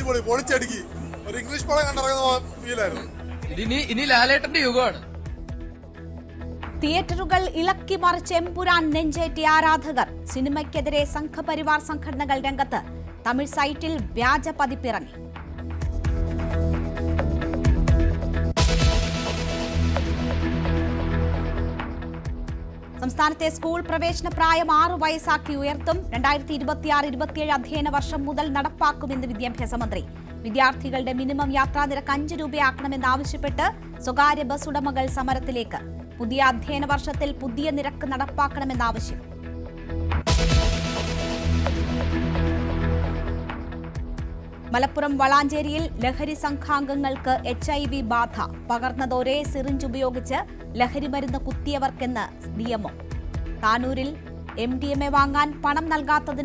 അടിപൊളി പൊളിച്ചടുക്കി ഒരു ഇംഗ്ലീഷ് പടം കണ്ടിറങ്ങുന്ന ഫീലായിരുന്നു. ഇനി ലാലേട്ടന്റെ യുഗമാണ്. തിയേറ്ററുകൾ ഇളക്കി മറിച്ച് എമ്പുരാൻ നെഞ്ചേറ്റിയ ആരാധകർ. സിനിമയ്ക്കെതിരെ സംഘപരിവാർ സംഘടനകൾ രംഗത്ത്. തമിഴ് സൈറ്റിൽ വ്യാജ പതിപ്പിറങ്ങി. സംസ്ഥാനത്തെ സ്കൂൾ പ്രവേശന പ്രായം 6 വയസ്സാക്കി ഉയർത്തും. 2026-27 അധ്യയന വർഷം മുതൽ നടപ്പാക്കുമെന്ന് വിദ്യാഭ്യാസ മന്ത്രി. വിദ്യാർത്ഥികളുടെ മിനിമം യാത്രാ നിരക്ക് 5 രൂപയാക്കണമെന്നാവശ്യപ്പെട്ട് സ്വകാര്യ ബസ് ഉടമകൾ സമരത്തിലേക്ക്. പുതിയ അധ്യയന വർഷത്തിൽ പുതിയ നിരക്ക് നടപ്പാക്കണമെന്നാവശ്യം. മലപ്പുറം വളാഞ്ചേരിയിൽ ലഹരി സംഘാംഗങ്ങൾക്ക് HIV ബാധ. പകർന്നത് ഒരേ സിറിഞ്ച് ഉപയോഗിച്ച് ലഹരിമരുന്ന് കുത്തിയവർക്കെന്ന് നിയമം. താനൂരിൽ MDMA വാങ്ങാൻ പണം നൽകാത്തതിന്